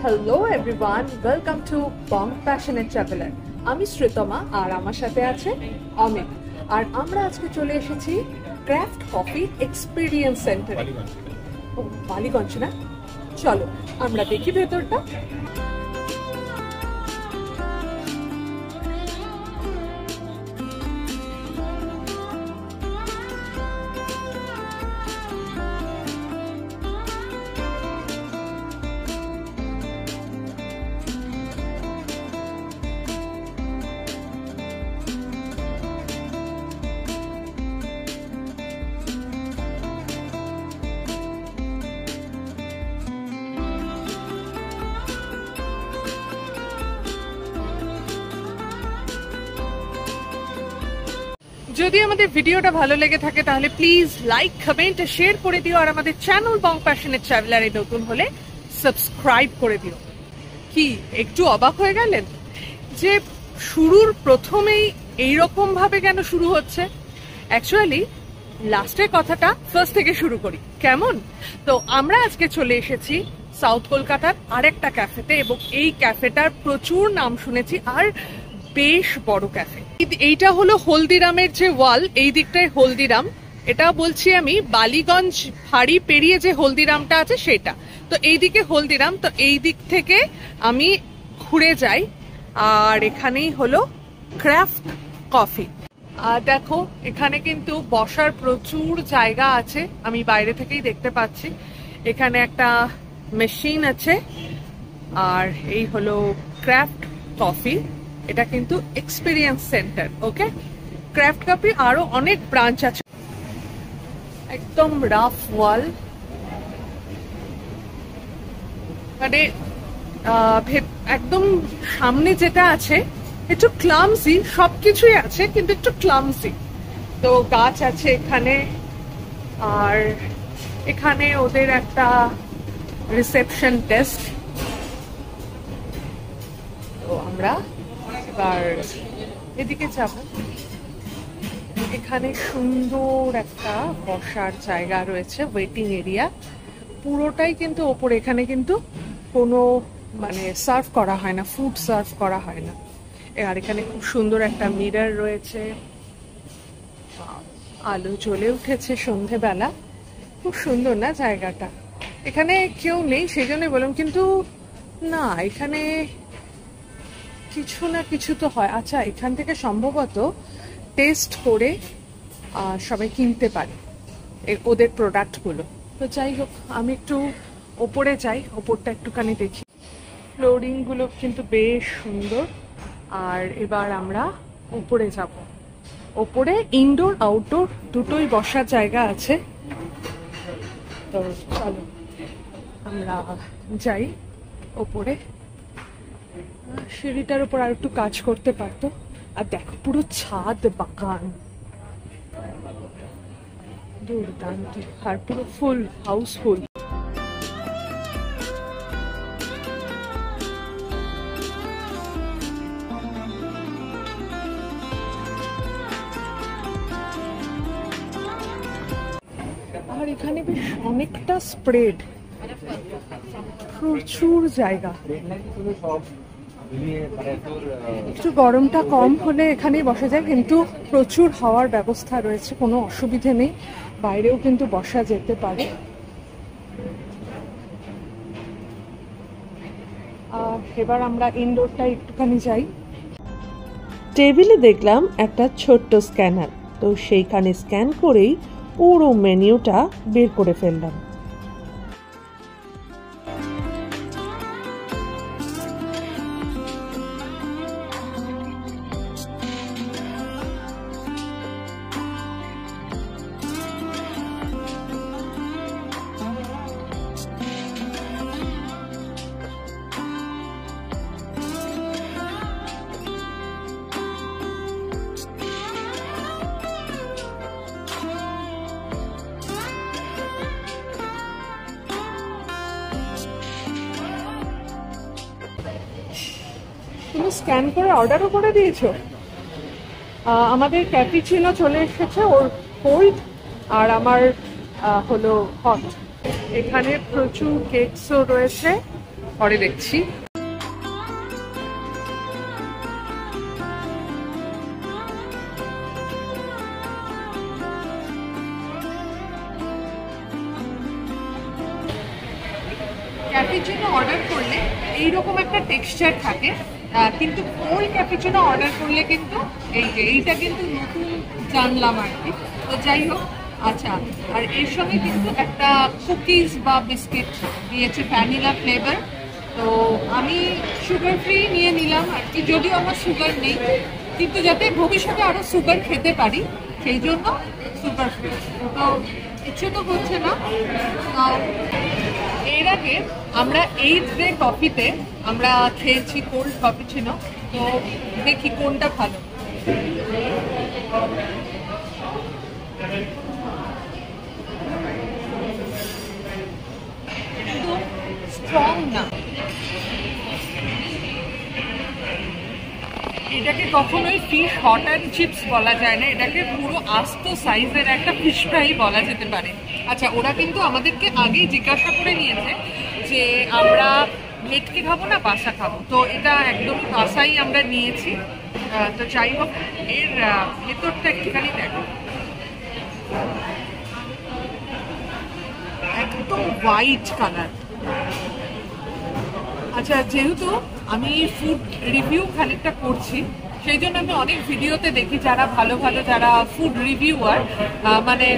Hello everyone, welcome to Bong passionate traveller. আমি শ্রীতমা আর আমার সাথে আছে অমিত। আর আমরা আজকে চলে এসেছি ক্রাফট কফি এক্সপিরিয়েন্স সেন্টারে। ও বালিগঞ্জ না? চলো আমরা দেখি ভেতরটা। যদি আমাদের ভিডিওটা ভালো লেগে থাকে তাহলে প্লিজ লাইক, কমেন্ট, শেয়ার করে দিও। আর আমাদের চ্যানেল বং প্যাশনেট ট্রাভেলারে নতুন হলে সাবস্ক্রাইব করে দিও। কি একটু অবাক হয়ে গেলেন যে শুরুর প্রথমেই এইরকম ভাবে কেন শুরু হচ্ছে? অ্যাকচুয়ালি লাস্টের কথাটা ফার্স্ট থেকে শুরু করি, কেমন? তো আমরা আজকে চলে এসেছি সাউথ কলকাতার আরেকটা ক্যাফেতে, এবং এই ক্যাফেটার প্রচুর নাম শুনেছি আর বেশ বড় ক্যাফে। এইটা হলো হলদিরামের যে ওয়াল, এই দিকটায় হলদিরাম। এটা বলছি আমি বালিগঞ্জ ফাঁড়ি পেরিয়ে যে হলদিরামটা আছে সেটা। তো এইদিকে হলদিরাম, তো এই দিক থেকে আমি ঘুরে যাই আর এখানেই হলো ক্রাফট কফি। আর দেখো এখানে কিন্তু বসার প্রচুর জায়গা আছে, আমি বাইরে থেকেই দেখতে পাচ্ছি। এখানে একটা মেশিন আছে আর এই হলো ক্রাফট কফি। এটা কিন্তু এক্সপিরিয়েন্স সেন্টার। ওকে, ক্রাফট কফি আরো অনেক ব্রাঞ্চ আছে। একদম রাফ ওয়াল, মানে একদম সামনে যেটা আছে একটু ক্লামসি, সবকিছুই আছে কিন্তু একটু ক্লামসি। তো গাছ আছে এখানে, আর এখানে ওদের একটা রিসেপশন ডেস্ক। তো আমরা এবার এদিকে যাব। এখানে সুন্দর একটা বসার জায়গা রয়েছে, ওয়েটিং এরিয়া পুরোটাই কিন্তু ওপরে। এখানে কিন্তু কোনো মানে সার্ভ করা হয় না, ফুড সার্ভ করা হয় না। আর এখানে খুব সুন্দর একটা মিরর রয়েছে, আলো জ্বলে উঠেছে সন্ধেবেলা। খুব সুন্দর না জায়গাটা? এখানে কেউ নেই সেই জন্য বললাম, কিন্তু না এখানে কিছু না কিছু তো হয়। আচ্ছা, এখান থেকে সম্ভবত টেস্ট করে সবাই কিনতে পারে ওদের প্রোডাক্টগুলো। তো যাই হোক, আমি একটু ওপরে যাই, ওপরটা একটুখানি দেখি। ফ্লোরিংগুলো কিন্তু বেশ সুন্দর। আর এবার আমরা উপরে যাব। ওপরে ইনডোর আউটডোর দুটোই বসার জায়গা আছে। তো চলো আমরা যাই ওপরে। সিঁড়িটার উপর আর একটু কাজ করতে পারতো। আর দেখো পুরো ছাদ বাগান, দুর্দান্ত, আর পুরো ফুল হাউসফুল। আর এখানে বেশ অনেকটা স্প্রেড, প্রচুর জায়গা। একটু গরমটা কম হলে এখানেই বসা যায়, কিন্তু প্রচুর হাওয়ার ব্যবস্থা রয়েছে, কোনো অসুবিধে নেই। বাইরেও কিন্তু বসা যেতে পারে। আর এবার আমরা ইনডোরটা একটুখানি যাই। টেবিলে দেখলাম একটা ছোট্ট স্ক্যানার, তো সেইখানে স্ক্যান করেই পুরো মেনুটা বের করে ফেললাম। তুমি স্ক্যান করে অর্ডারও করে দিয়েছো? আমাদের ক্যাপিচিনো চলে এসেছে, ওর কোল্ড আর আমার হলো হট। এখানে প্রচুর কেকসও রয়েছে, পরে দেখছি। ক্যাপুচিনো অর্ডার করলে এইরকম একটা টেক্সচার থাকে, কিন্তু কোল্ড ক্যাপুচিনো অর্ডার করলে কিন্তু এইটা কিন্তু নতুন জানলাম আর কি। তো যাই হোক, আচ্ছা, আর এর সঙ্গে কিন্তু একটা কুকিজ বা বিস্কিট দিয়েছে, ভ্যানিলা ফ্লেভার। তো আমি সুগার ফ্রি নিয়ে নিলাম আর কি, যদিও আমার সুগার নেই, কিন্তু যাতে ভবিষ্যতে আরও সুগার খেতে পারি সেই জন্য সুগার ফ্রি। তো ইচ্ছে তো হচ্ছে না। এর আগে আমরা 8th ডে কফিতে আমরা খেয়েছি কোল্ড ক্যাপুচিনো, তো দেখি কোনটা ভালো। কিন্তু স্ট্রং না, এটাকে কখনোই ফিশ হট অ্যান্ড চিপস বলা যায় না, এটাকে পুরো আস্ত সাইজের একটা ফিশ ফ্রাই বলা যেতে পারে। আচ্ছা, ওরা কিন্তু আমাদেরকে আগেই জিজ্ঞাসা করে নিয়েছে যে আমরা ভেটকি খাবো না বাসা খাবো, তো এটা একদম বাসাই আমরা নিয়েছি। তো যাই হোক, এর ভেতরটা একটুখানি দেখো, একদম হোয়াইট কালার। আচ্ছা, যেহেতু আমি ফুড রিভিউ খানিকটা করছি, সেই জন্য আমি অনেক ভিডিওতে দেখি যারা ভালো ভালো যারা ফুড রিভিউয়ার, মানে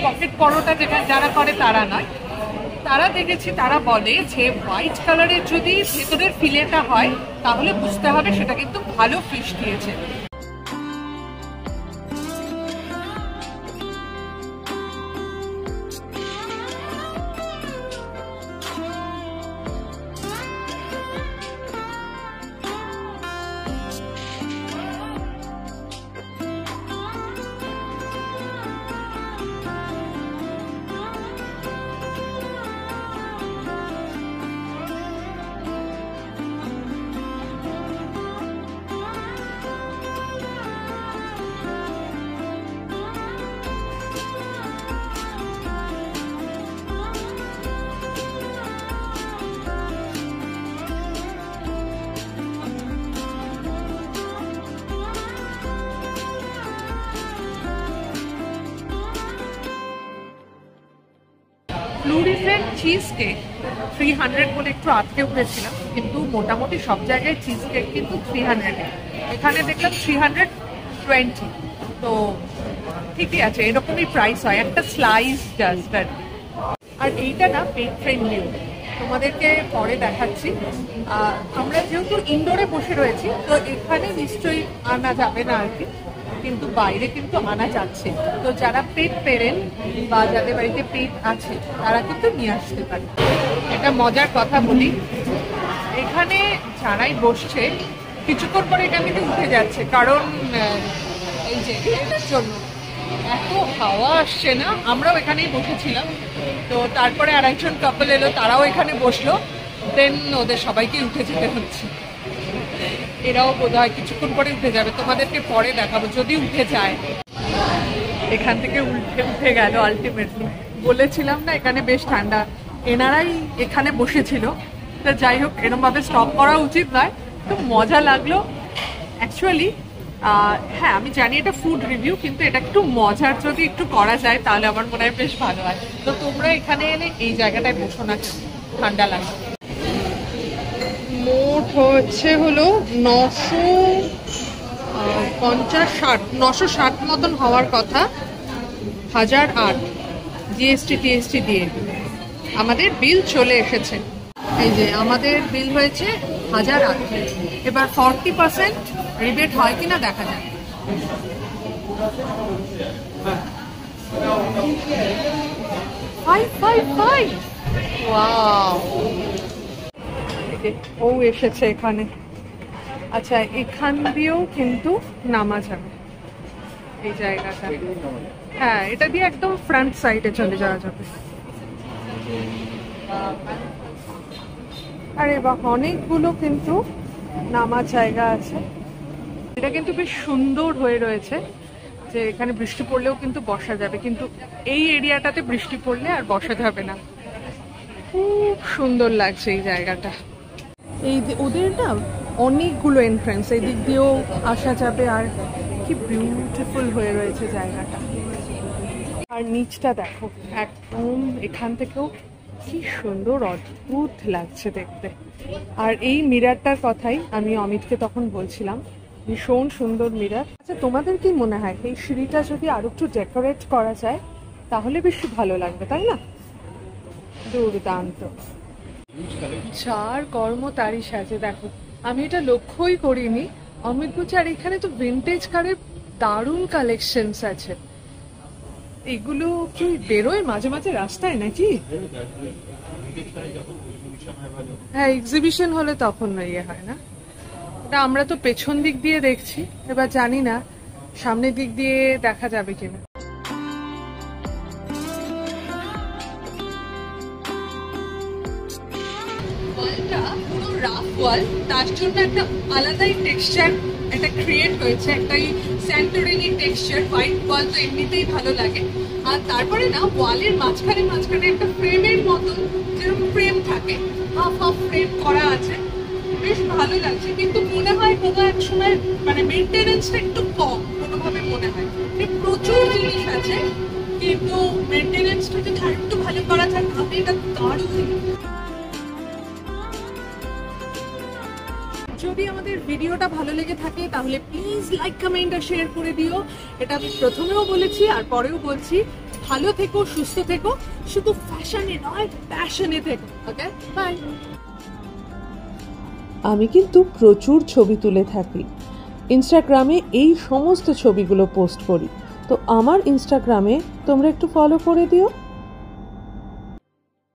পকেট পরোটা যেখানে যারা করে তারা নয়, তারা দেখেছি তারা বলে যে হোয়াইট কালারের যদি ভেতরের ফিলেটা হয় তাহলে বুঝতে হবে সেটা কিন্তু ভালো ফিশ দিয়েছে। ফ্লুরিসের চিজ কেক 300 বলে একটু আটকে উঠেছিলাম, কিন্তু মোটামুটি সব জায়গায় চিজ কেক কিন্তু 300, এখানে দেখলাম 320। তো ঠিকই আছে, এরকমই প্রাইস হয়, একটা স্লাইস জাস্ট। আর এইটা না পেট ফ্রেন্ডলি, তোমাদেরকে পরে দেখাচ্ছি। আমরা যেহেতু ইনডোরে বসে রয়েছি, তো এখানে নিশ্চয়ই আনা যাবে না আর কি, কিন্তু বাইরে কিন্তু আনা যাচ্ছে। তো যারা পেট পেরেন বা যাদের বাড়িতে পেট আছে তারা কিন্তু নিয়ে আসতে পারে। এটা মজার কথা বলি, এখানে যারাই বসছে কিছুক্ষণ পরে এটা কিন্তু উঠে যাচ্ছে, কারণ এই যে এটার জন্য এত হাওয়া আসছে না। আমরাও এখানেই বসেছিলাম, তো তারপরে আর একজন কাপল এলো, তারাও এখানে বসলো, দেন ওদের সবাইকে উঠে যেতে হচ্ছে। এরাও বোধ হয় কিছুক্ষণ পরে উঠে যাবে, তোমাদেরকে পরে দেখাবো যদি উঠে যায়। এখান থেকে উঠে গেল আলটিমেটলি। বলেছিলাম না এখানে বেশ ঠান্ডা, এনারাই এখানে বসেছিল। তো যাই হোক, এরমভাবে স্টপ করা উচিত নয়, তো মজা লাগলো অ্যাকচুয়ালি। হ্যাঁ, আমি জানি এটা ফুড রিভিউ, কিন্তু এটা একটু মজার যদি একটু করা যায় তাহলে আমার মনে হয় বেশ ভালো হয়। তো তোমরা এখানে এলে এই জায়গাটায় বসো না, ঠান্ডা লাগে। মোট হলো 950-960 মতন হওয়ার কথা, 1008 জিএসটি টিএসটি দিয়ে আমাদের বিল চলে এসেছে। এই যে আমাদের বিল হয়েছে 1008। এবার 40% রিবেট হয় কিনা দেখা যায়। ও এসেছে এখানে। আচ্ছা, এখান দিয়েও কিন্তু নামা যাবে এই জায়গাটা। হ্যাঁ, এটা দিয়ে একদম ফ্রন্ট সাইডে চলে যাওয়া যাবে। আরে বাহ, অনেকগুলো কিন্তু নামার জায়গা আছে। এটা কিন্তু বেশ সুন্দর হয়ে রয়েছে, যে এখানে বৃষ্টি পড়লেও কিন্তু বসা যাবে, কিন্তু এই এরিয়াটাতে বৃষ্টি পড়লে আর বসা যাবে না। খুব সুন্দর লাগছে এই জায়গাটা। এই ওদের না অনেকগুলো এন্ট্রান্স, এই দিক দিয়েও আসা যাবে। আর কি বিউটিফুল হয়ে রয়েছে জায়গাটা। আর নিচটা দেখো, একদম এখান থেকেও কি সুন্দর, অদ্ভুত লাগছে দেখতে। আর এই মিরারটার কথাই আমি অমিতকে তখন বলছিলাম, ভীষণ সুন্দর মিরার। আচ্ছা, তোমাদের কি মনে হয় এই সিঁড়িটা যদি আরো একটু ডেকোরেট করা যায় তাহলে বেশি ভালো লাগবে, তাই না? দুর্দান্ত। যার কর্ম তারই সাজে। দেখো, আমি এটা লক্ষ্যই করিনি, অমিত বলছে আর এখানে তো ভিন্টেজ কারের দারুণ কালেকশনস আছে। এগুলো কি বেরোয় মাঝে মাঝে রাস্তায় নাকি? হ্যাঁ, এক্সিবিশন হলে তখন ইয়ে হয় না। এটা আমরা তো পেছন দিক দিয়ে দেখছি, এবার জানি না সামনের দিক দিয়ে দেখা যাবে কিনা। ওয়ালটা পুরো রাফ ওয়াল, তার জন্য একটা আলাদাই টেক্সচার একটা ক্রিয়েট হয়েছে, একটা স্যান্টোরিনি টেক্সচার। হোয়াইট ওয়াল তো এমনিতেই ভালো লাগে, আর তারপরে না ওয়ালের মাঝখানে মাঝখানে একটা ফ্রেমের মতন, যেরকম ফ্রেম থাকে, হাফ হাফ ফ্রেম করা আছে, বেশ ভালো লাগছে। কিন্তু মনে হয় কোনো এক সময় মানে মেনটেনেন্সটা একটু কম কোনোভাবে মনে হয়। প্রচুর জিনিস আছে, কিন্তু মেনটেনেন্সটা যদি আরেকটু ভালো করা যায় তাহলে এটা দারুণ। যদি আমাদের ভিডিওটা ভালো লেগে থাকে তাহলে প্লিজ লাইক, কমেন্ট আর শেয়ার করে দিও। এটা আমি প্রথমেও বলেছি আর পরেও বলছি, ভালো থেকো, সুস্থ থেকো, শুধু ফ্যাশনে নয় প্যাশনে থেকো। ওকে, বাই। আমি কিন্তু প্রচুর ছবি তুলে থাকি, ইনস্টাগ্রামে এই সমস্ত ছবিগুলো পোস্ট করি, তো আমার ইনস্টাগ্রামে তোমরা একটু ফলো করে দিও।